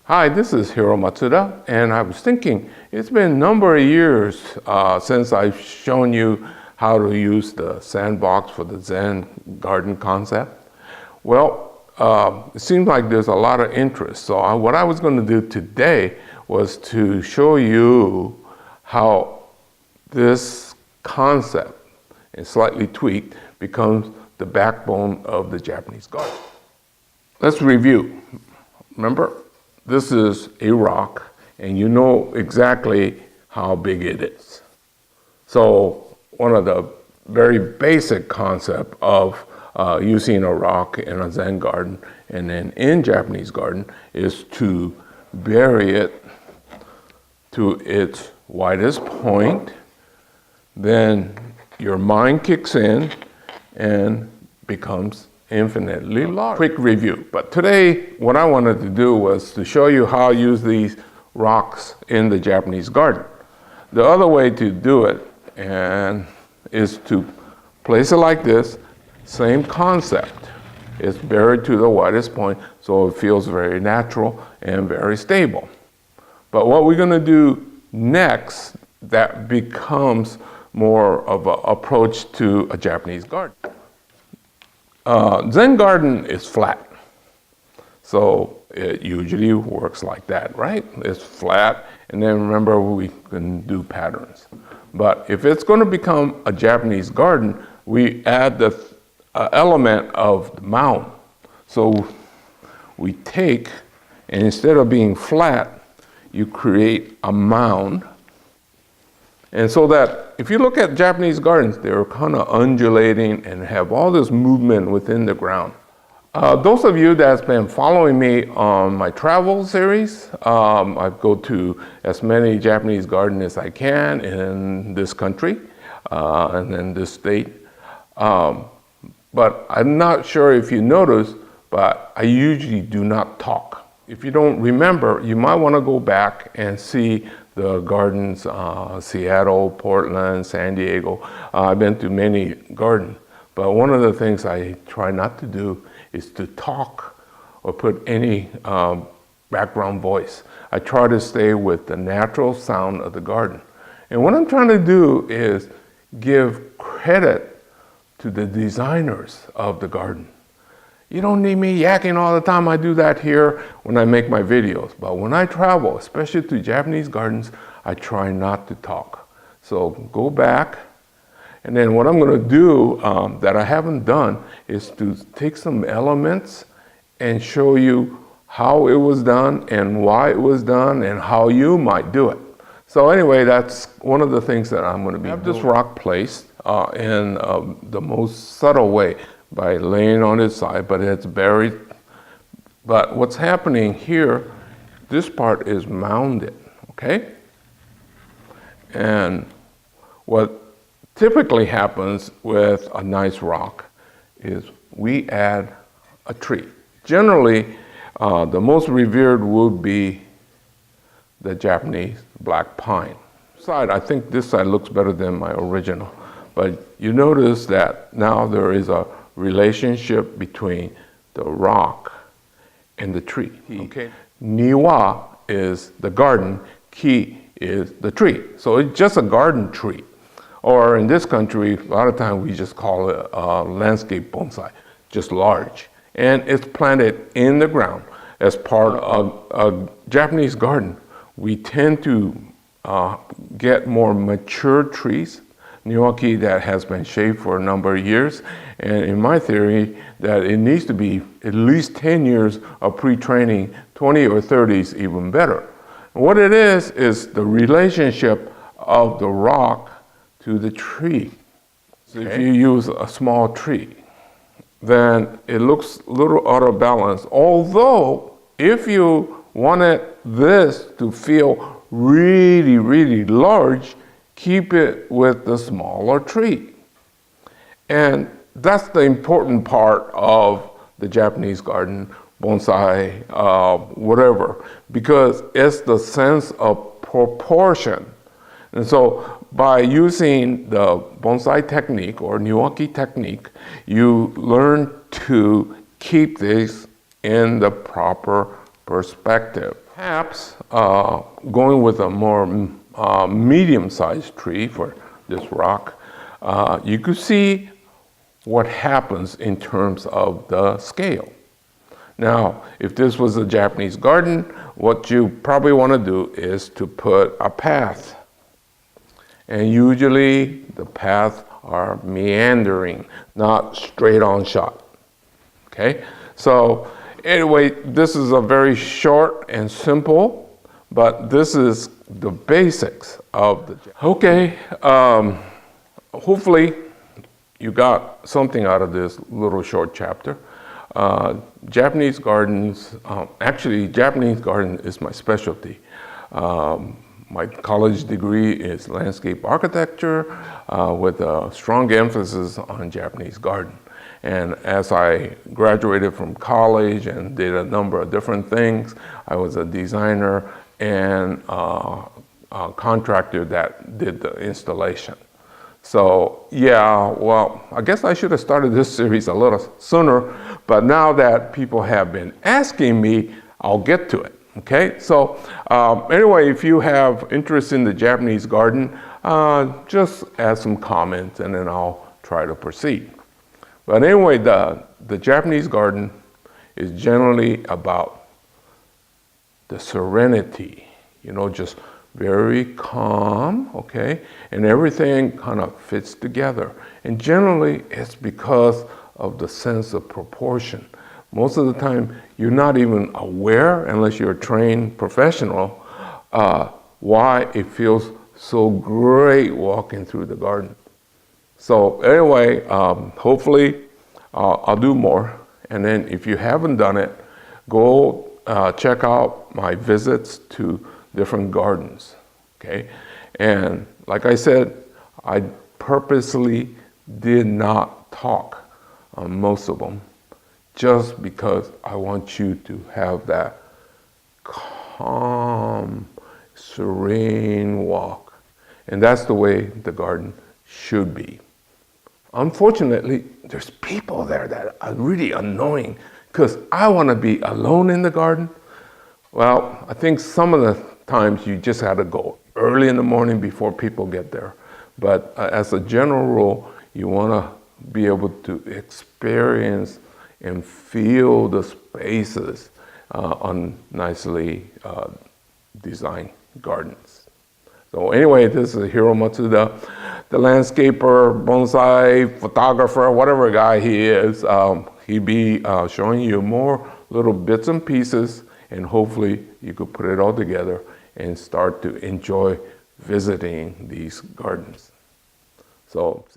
Hi, this is Hiro Matsuda, and I was thinking it's been a number of years since I've shown you how to use the sandbox for the Zen garden concept. Well, it seems like there's a lot of interest. So what I was going to do today was to show you how this concept, and slightly tweaked, becomes the backbone of the Japanese garden. Let's review. Remember? This is a rock, and you know exactly how big it is. So one of the very basic concept of using a rock in a Zen garden and then in Japanese garden is to bury it to its widest point. Then your mind kicks in and becomes infinitely large. Quick review. But today, what I wanted to do was to show you how I use these rocks in the Japanese garden. The other way to do it is to place it like this, same concept. It's buried to the widest point, so it feels very natural and very stable. But what we're going to do next, that becomes more of an approach to a Japanese garden. Zen garden is flat, so it usually works like that, right? It's flat, and then remember we can do patterns. But if it's going to become a Japanese garden, we add the element of the mound. So we take, and instead of being flat, you create a mound. And so that if you look at Japanese gardens, they're kind of undulating and have all this movement within the ground. Those of you that's been following me on my travel series, I go to as many Japanese gardens as I can in this country and in this state. But I'm not sure if you noticed, but I usually do not talk. If you don't remember, you might want to go back and see the gardens, Seattle, Portland, San Diego. I've been to many gardens, but one of the things I try not to do is to talk or put any background voice. I try to stay with the natural sound of the garden. And what I'm trying to do is give credit to the designers of the garden. You don't need me yakking all the time. I do that here when I make my videos. But when I travel, especially to Japanese gardens, I try not to talk. So go back. And then what I'm going to do that I haven't done is to take some elements and show you how it was done and why it was done and how you might do it. So anyway, that's one of the things that I'm going to be doing. I have this rock placed in the most subtle way, by laying on its side, but it's buried. But what's happening here, this part is mounded, okay? And what typically happens with a nice rock is we add a tree. Generally, the most revered would be the Japanese black pine. I think this side looks better than my original, but you notice that now there is a relationship between the rock and the tree. Okay. Niwa is the garden, ki is the tree. So it's just a garden tree. Or in this country, a lot of times we just call it a landscape bonsai, just large. And it's planted in the ground as part of a Japanese garden. We tend to get more mature trees, Niwaki that has been shaved for a number of years. And in my theory, that it needs to be at least 10 years of pre-training, 20 or 30 is even better. And what it is the relationship of the rock to the tree. So if you use a small tree, then it looks a little out of balance. Although, if you wanted this to feel really, really large, keep it with the smaller tree. And that's the important part of the Japanese garden, bonsai, whatever, because it's the sense of proportion. And so by using the bonsai technique or Niwaki technique, you learn to keep this in the proper perspective. Perhaps going with a more medium-sized tree for this rock, you could see what happens in terms of the scale. Now, if this was a Japanese garden, what you probably want to do is to put a path. And usually the paths are meandering, not straight on shot. Okay? So anyway, this is a very short and simple, but this is the basics of the. Okay, hopefully you got something out of this little short chapter. Japanese gardens, actually Japanese garden is my specialty. My college degree is landscape architecture with a strong emphasis on Japanese garden. And as I graduated from college and did a number of different things, I was a designer and a contractor that did the installation. So yeah, well, I guess I should have started this series a little sooner, but now that people have been asking me, I'll get to it. Okay, so anyway, if you have interest in the Japanese garden, just add some comments and then I'll try to proceed. But anyway, the Japanese garden is generally about the serenity, you know, just very calm, okay? And everything kind of fits together. And generally, it's because of the sense of proportion. Most of the time, you're not even aware, unless you're a trained professional, why it feels so great walking through the garden. So anyway, hopefully I'll do more. And then if you haven't done it, go check out my visits to different gardens, okay? And like I said, I purposely did not talk on most of them, just because I want you to have that calm, serene walk. And that's the way the garden should be. Unfortunately, there's people there that are really annoying because I want to be alone in the garden. Well, I think some of the times you just have to go early in the morning before people get there. But as a general rule, you want to be able to experience and feel the spaces on nicely designed gardens. So anyway, this is Hiro Matsuda, the landscaper, bonsai photographer, whatever guy he is. He'll be showing you more little bits and pieces, and hopefully you could put it all together and start to enjoy visiting these gardens. So, see.